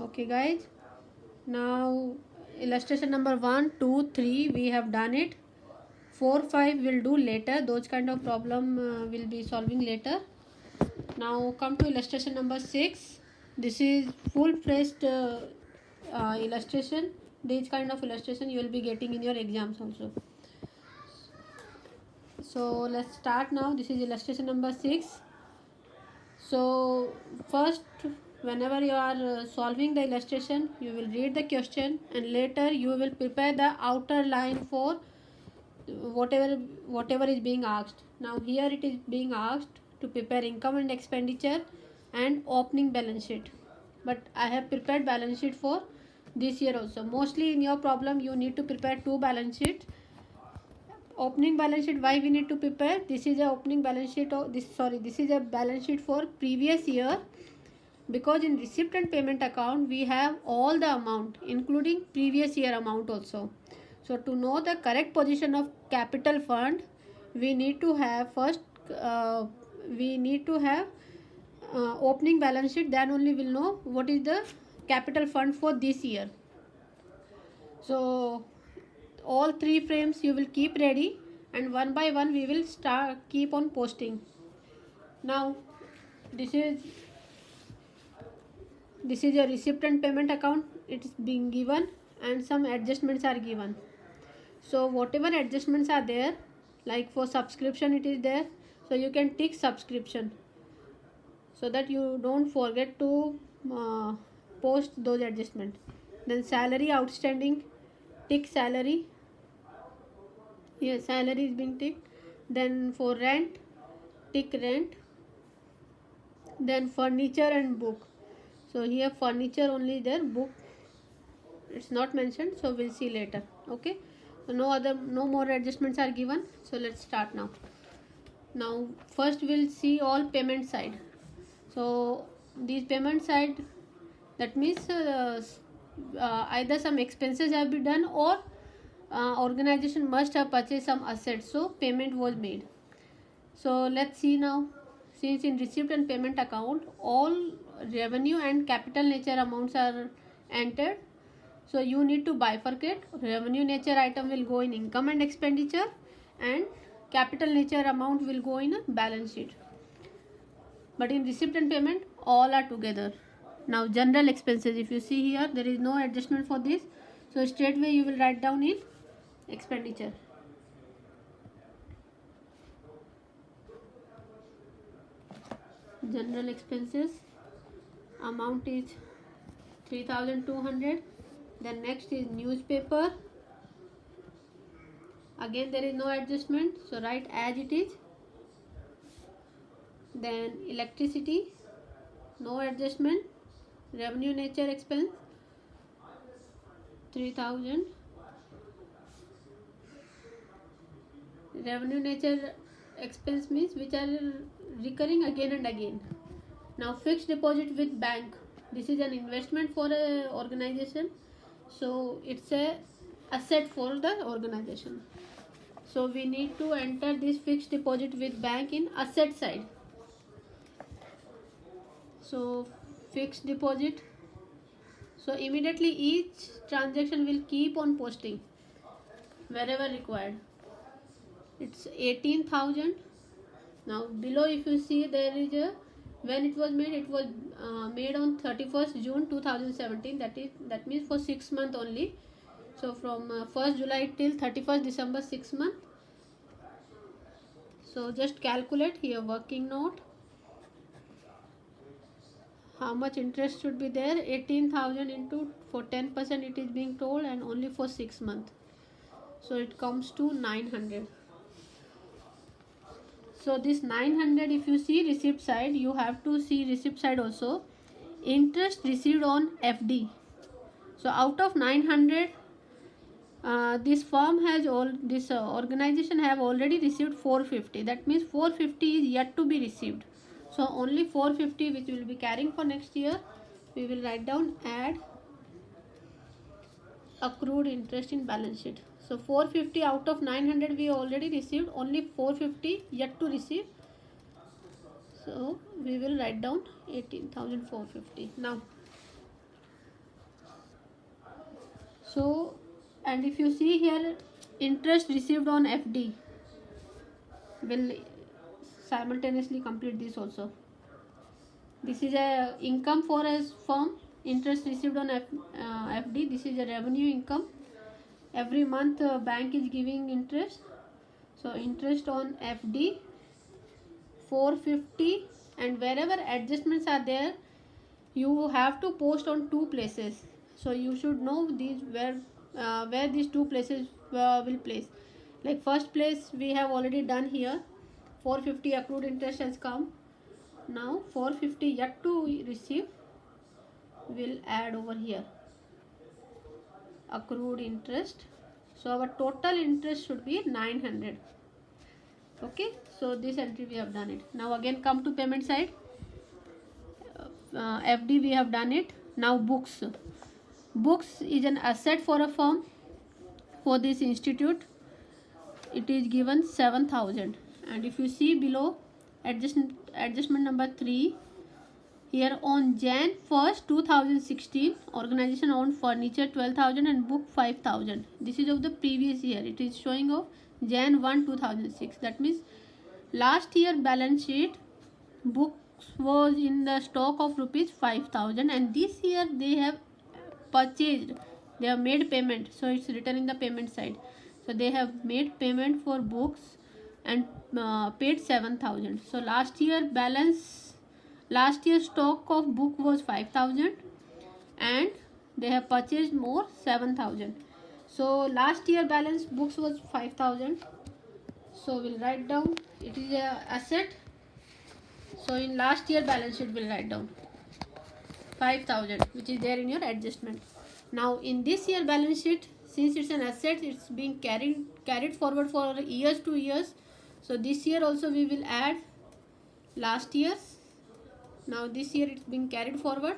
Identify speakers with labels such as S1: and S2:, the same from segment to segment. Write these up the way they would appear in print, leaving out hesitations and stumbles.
S1: Okay guys, now illustration number 1, 2, 3 we have done it. 4, 5 we'll do later. Those kind of problem will be solving later. Now come to illustration number 6. This is full-fledged illustration. This kind of illustration you will be getting in your exams also. So let's start now. This is illustration number 6. So first, whenever you are solving the illustration, you will read the question and later you will prepare the outer line for whatever is being asked. Now here it is being asked to prepare income and expenditure and opening balance sheet, but I have prepared balance sheet for this year also. Mostly in your problem you need to prepare two balance sheets. Opening balance sheet, why we need to prepare? This is a opening balance sheet of this is a balance sheet for previous year, because in receipt and payment account we have all the amount including previous year amount also. So to know the correct position of capital fund, we need to have first opening balance sheet, then only we'll know what is the capital fund for this year. So all three frames you will keep ready and one by one we will keep on posting. Now this is a receipt and payment account. It is being given and some adjustments are given. So whatever adjustments are there, like for subscription it is there, so you can tick subscription so that you don't forget to post those adjustments. Then salary outstanding, tick salary. Here salary is being ticked. Then for rent, tick rent. Then furniture and book. So here furniture only there, book it's not mentioned, so we'll see later. Okay, so no more adjustments are given. So let's start now. Now first we'll see all payment side. So these payment side, that means either some expenses have been done or organization must have purchased some assets, so payment was made. So let's see now. Since in receipt and payment account all revenue and capital nature amounts are entered, so you need to bifurcate. Revenue nature item will go in income and expenditure and capital nature amount will go in a balance sheet. But in receipt and payment all are together. Now general expenses, if you see here there is no adjustment for this, so straightway you will write down in expenditure. General expenses amount is 3200. Then next is newspaper, again there is no adjustment, so write as it is. Then electricity, no adjustment. Revenue nature expense 3000. Revenue nature expense means which are recurring again and again. Now fixed deposit with bank, this is an investment for a organization, so it's a asset for the organization, so we need to enter this fixed deposit with bank in asset side. So fixed deposit, so immediately each transaction will keep on posting wherever required. It's 18,000. Now below if you see there is a, when it was made on 31st June 2017, that means for 6 months only. So from 1st July till 31st December, 6 months. So just calculate here working note, how much interest should be there. 18,000 into for 10% it is being told, and only for 6 months, so it comes to 900. So this 900, if you see receipt side, you have to see receipt side also. Interest received on FD. So out of 900, this firm has organization have already received 450. That means 450 is yet to be received. So only 450 which will be carrying for next year. We will write down add accrued interest in balance sheet. So 450 out of 900 we already received, only 450 yet to receive. So we will write down 18,450. Now So, and if you see here, interest received on FD will simultaneously complete this also. This is a income for a firm. Interest received on FD. This is a revenue income. Every month bank is giving interest. So interest on FD 450, and wherever adjustments are there, you have to post on two places. So you should know these where these two places will place. Like first place we have already done here. 450 accrued interest has come. Now 450 yet to receive will add over here, accrued interest. So our total interest should be 900. Okay, so this entry we have done it. Now again come to payment side. FD we have done it. Now books. Books is an asset for a firm. For this institute it is given 7,000, and if you see below adjustment number 3, here on Jan 1st 2016 organization owned furniture 12,000 and book 5,000. This is of the previous year. It is showing of Jan 1 2006. That means last year balance sheet books was in the stock of rupees 5,000, and this year they have purchased, they have made payment. So it's written in the payment side. So they have made payment for books and paid 7,000. So last year stock of book was 5,000 and they have purchased more 7,000. So last year balance books was 5,000. So we'll write down, it is a asset. So in last year balance sheet we'll write down 5,000, which is there in your adjustment. Now in this year balance sheet, since it's an asset, it's being carried forward for years to years. So this year also we will add last year's. Now this year it's being carried forward.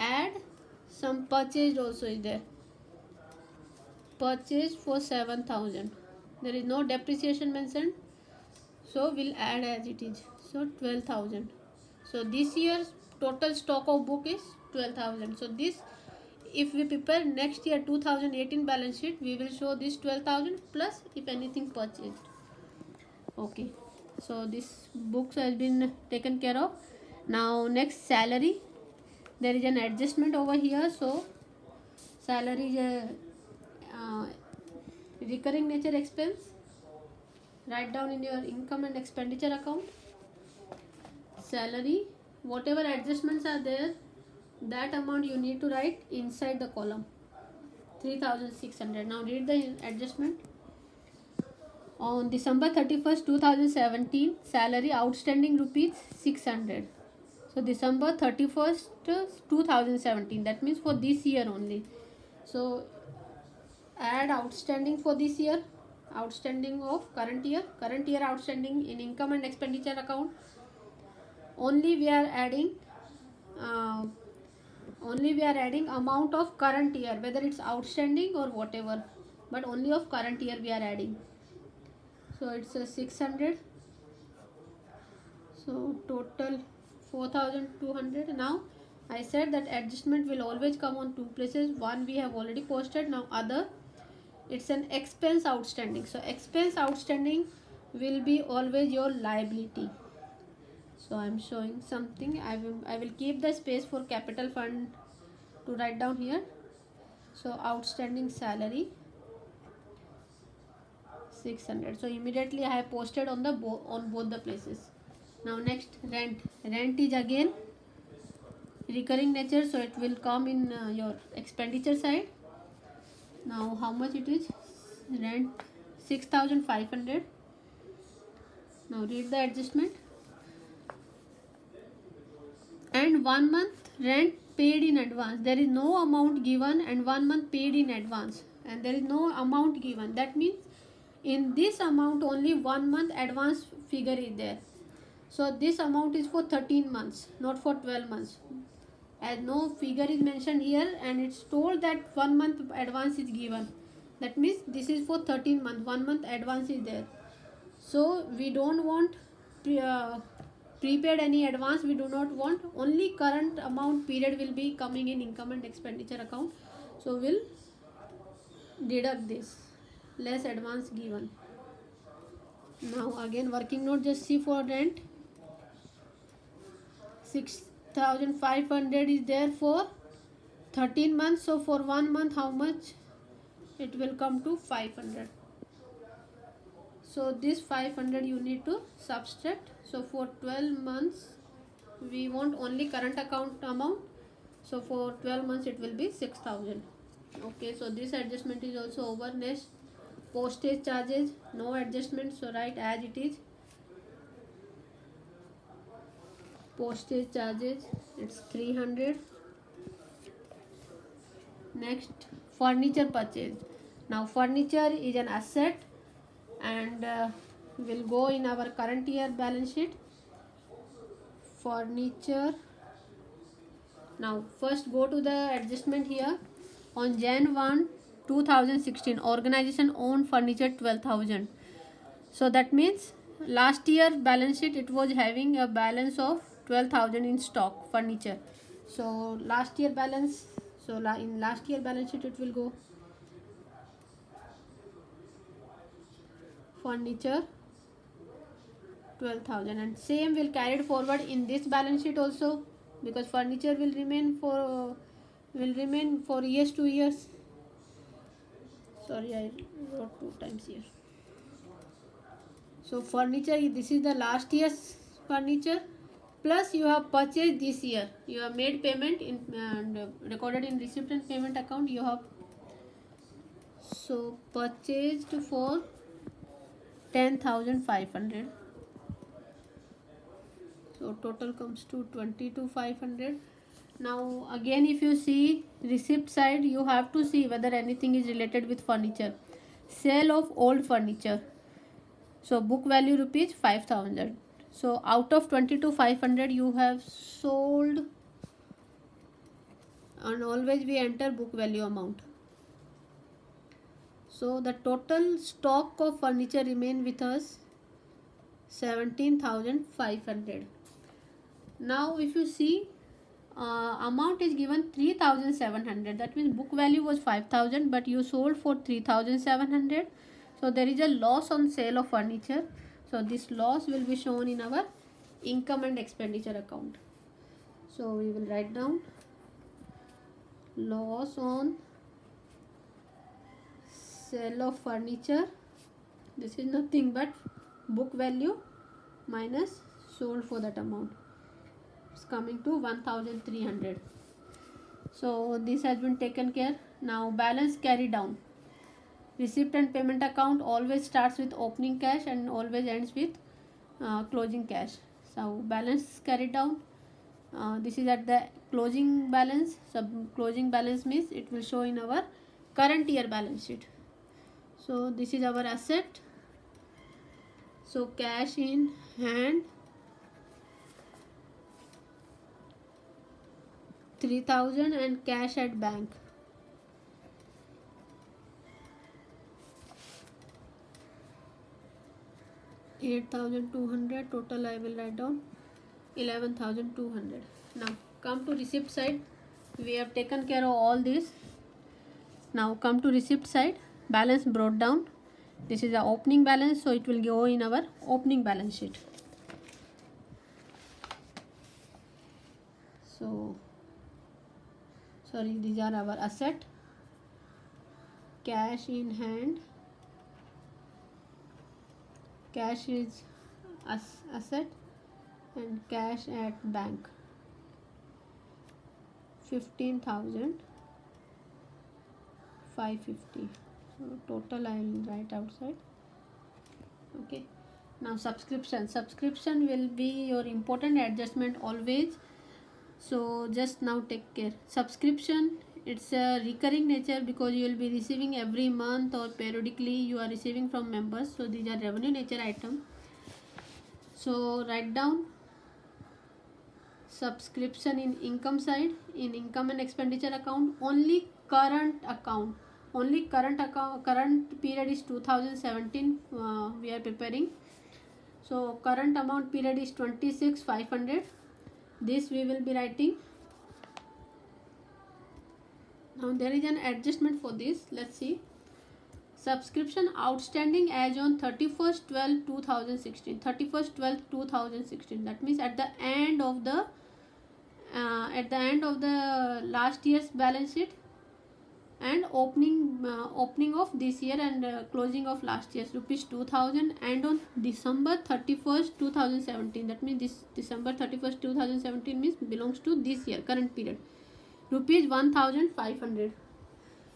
S1: Add some purchased also is there. Purchased for 7,000. There is no depreciation mentioned. So we'll add as it is. So 12,000. So this year's total stock of book is 12,000. So this, if we prepare next year 2018 balance sheet, we will show this 12,000 plus if anything purchased. Okay, so this books has been taken care of. Now next, salary. There is an adjustment over here. So salary is a recurring nature expense. Write down in your income and expenditure account. Salary, whatever adjustments are there, that amount you need to write inside the column. 3,600. Now read the adjustment. On December 31st 2017, salary outstanding rupees 600. So December 31st 2017, that means for this year only. So add outstanding for this year, outstanding of current year outstanding in income and expenditure account. Only we are adding amount of current year, whether it's outstanding or whatever, but only of current year we are adding. So it's a 600. So total 4,200. Now I said that adjustment will always come on two places. One we have already posted. Now other, it's an expense outstanding. So expense outstanding will be always your liability. So I am showing something. I will keep the space for capital fund to write down here. So outstanding salary 600. So immediately I have posted on the on both the places. Now next, rent. Rent is again recurring nature, so it will come in your expenditure side. Now how much it is? Rent 6,500. Now read the adjustment. And 1 month rent paid in advance. There is no amount given, and 1 month paid in advance, and there is no amount given. That means in this amount only 1 month advance figure is there. So this amount is for 13 months, not for 12 months. As no figure is mentioned here, and it's told that 1 month advance is given. That means this is for 13 months. 1 month advance is there. So we don't want prepaid any advance. We do not want. Only current amount period will be coming in income and expenditure account. So we'll deduct this, less advance given. Now again working note, just see for rent 6,500 is there for 13 months. So for 1 month how much it will come to? 500. So this 500 you need to subtract. So for 12 months we want only current account amount, so for 12 months it will be 6,000. Okay, so this adjustment is also over. Next, postage charges, no adjustment, so write as it is. Postage charges, it's 300. Next, furniture purchase. Now furniture is an asset and will go in our current year balance sheet. Furniture. Now first go to the adjustment here. On Jan 1, 2016, organization owned furniture 12,000. So that means last year balance sheet it was having a balance of 12,000 in stock furniture. So last year balance, so in last year balance sheet it will go furniture 12,000, and same will carried forward in this balance sheet also, because furniture will remain for years, 2 years. Sorry, I wrote 2 times here. So furniture, this is the last year's furniture, plus you have purchased this year, you have made payment in and recorded in receipt and payment account. You have so purchased for 10,500. So total comes to 22,500. Now again, if you see receipt side, you have to see whether anything is related with furniture. Sale of old furniture. So book value rupees 5,000. So out of 22,500 you have sold, and always we enter book value amount. So the total stock of furniture remain with us 17,500. Now if you see, amount is given 3,700. That means book value was 5,000, but you sold for 3,700. So there is a loss on sale of furniture. So this loss will be shown in our income and expenditure account. So we will write down loss on sale of furniture. This is nothing but book value minus sold for that amount. It's coming to 1,300. So this has been taken care. Now balance carry down. Receipt and payment account always starts with opening cash and always ends with closing cash. So balance carried down. This is at the closing balance. So closing balance means it will show in our current year balance sheet. So this is our asset. So cash in hand 3,000 and cash at bank 8,200. Total I will write down 11,200. Now come to receipt side. We have taken care of all this. Now come to receipt side. Balance brought down. This is the opening balance, so it will go in our opening balance sheet. So sorry, these are our asset. Cash in hand. Cash is asset and cash at bank 15,550. So total I will write outside. Okay. Now subscription. Subscription will be your important adjustment always. So just now take care. Subscription, it's a recurring nature because you will be receiving every month or periodically you are receiving from members. So these are revenue nature item. So write down subscription in income side. In income and expenditure account, only current account. Only current account. Current period is 2017. We are preparing. So current amount period is 26,500. This we will be writing. Now there is an adjustment for this. Let's see. subscription outstanding as on 31st 12 2016, 31st 12 2016. That means at the end of the last year's balance sheet, and opening of this year and closing of last year's, rupees 2000. And on December 31st 2017, that means this December 31st 2017 means belongs to this year, current period, rupees 1500.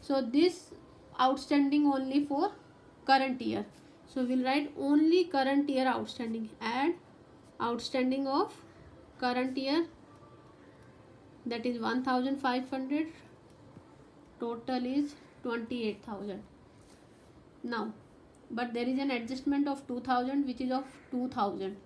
S1: So this outstanding only for current year, so we'll write only current year outstanding. Add outstanding of current year, that is 1500, total is 28,000. Now, but there is an adjustment of 2000, which is of 2000.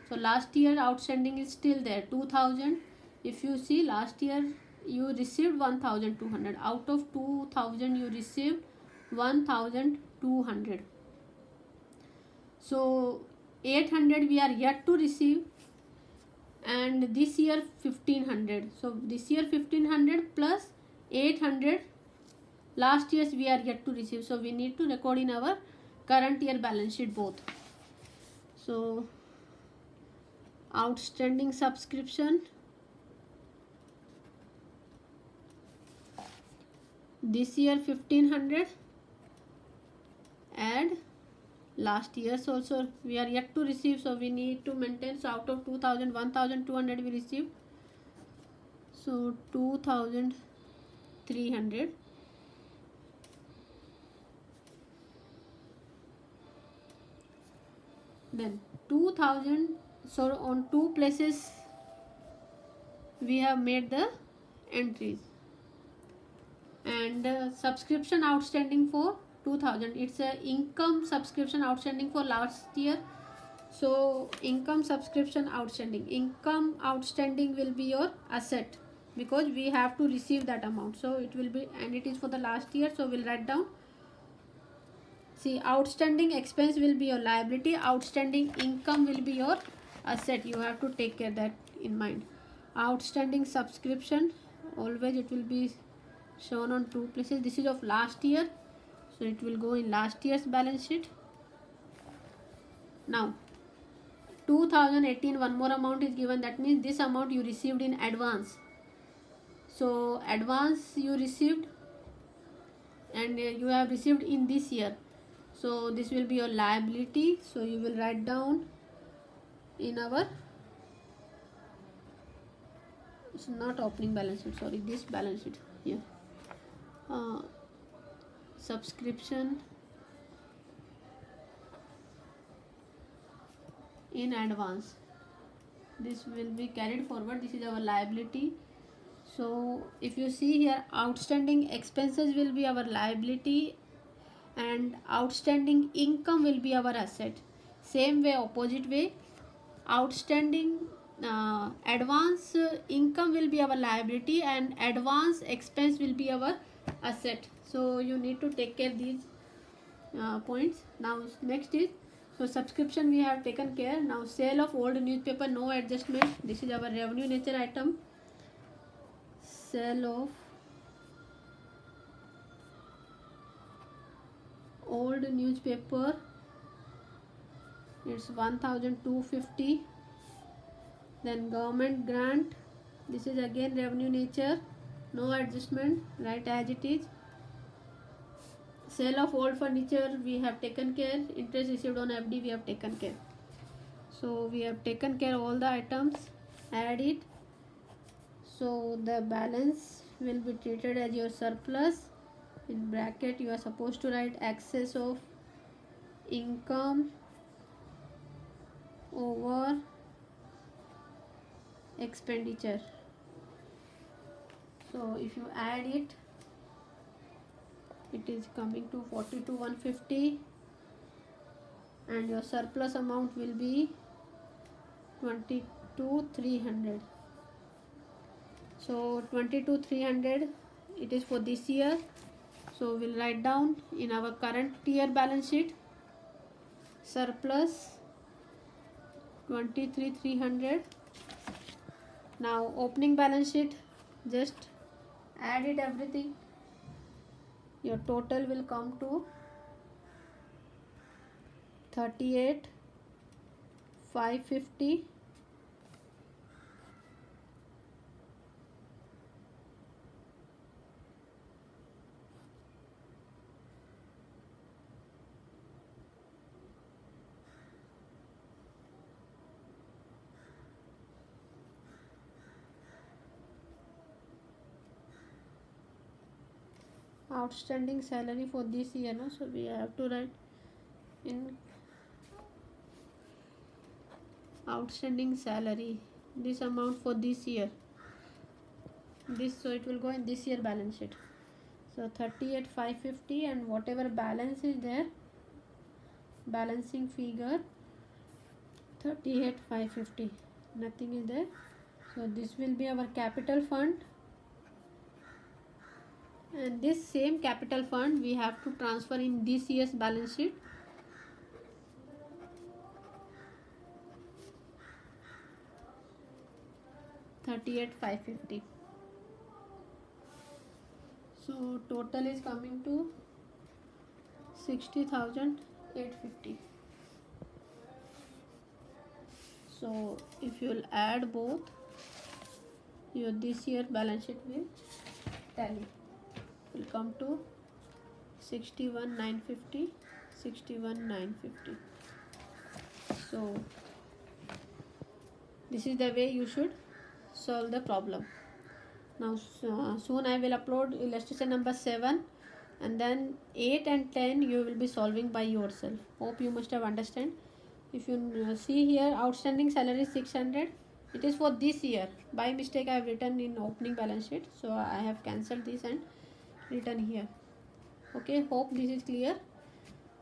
S1: So last year outstanding is still there, 2000. If you see, last year you received 1200. Out of 2000 you received 1200. So 800 we are yet to receive, and this year 1500. So this year 1500 plus 800 last year's we are yet to receive, so we need to record in our current year balance sheet both. So outstanding subscription, this year 1500, add last year's also we are yet to receive, so we need to maintain. So out of 2000, 1200 we received, so 2300. Then 2000, so on two places we have made the entries. And subscription outstanding for 2000, it's a income subscription outstanding for last year. So income subscription outstanding, income outstanding will be your asset, because we have to receive that amount, so it will be, and it is for the last year, so we'll write down. See, outstanding expense will be your liability, outstanding income will be your asset. You have to take care that in mind. Outstanding subscription, always it will be shown on two places. This is of last year, so it will go in last year's balance sheet. Now 2018, one more amount is given, that means this amount you received in advance. So advance you received, and you have received in this year, so this will be your liability. So you will write down in our, it's not opening balance sheet, sorry, this balance sheet here, subscription in advance, this will be carried forward, this is our liability. So if you see here, outstanding expenses will be our liability and outstanding income will be our asset. Same way, opposite way, outstanding advance income will be our liability and advance expense will be our asset. So you need to take care these points. Now next is, so subscription we have taken care. Now sale of old newspaper, no adjustment, this is our revenue nature item. Sale of old newspaper, it's 1250. Then government grant, this is again revenue nature, no adjustment, right as it is. Sale of old furniture we have taken care, interest received on FD we have taken care. So we have taken care all the items, add it. So the balance will be treated as your surplus. In bracket you are supposed to write excess of income over expenditure. So if you add it, it is coming to 42,150 and your surplus amount will be 22,300. So 22,300 it is for this year. So we'll write down in our current year balance sheet, surplus 23,300. Now opening balance sheet, just add it everything, your total will come to 38,550 outstanding salary for this year, no? So we have to write in outstanding salary this amount for this year, this, so it will go in this year balance sheet. So 38,550, and whatever balance is there, balancing figure 38,550, nothing is there. So this will be our capital fund, and this same capital fund we have to transfer in this year's balance sheet. $38,550. So total is coming to 60,850. So if you will add both, your this year balance sheet will tally, will come to 61,950, 61,950. So this is the way you should solve the problem. Now soon I will upload illustration number 7, and then 8 and 10 you will be solving by yourself. Hope you must have understand. If you see here, outstanding salary is 600. It is for this year. By mistake I have written in opening balance sheet, so I have cancelled this and written here. Okay, hope this is clear.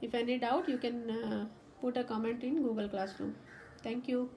S1: If any doubt, you can put a comment in Google Classroom. Thank you.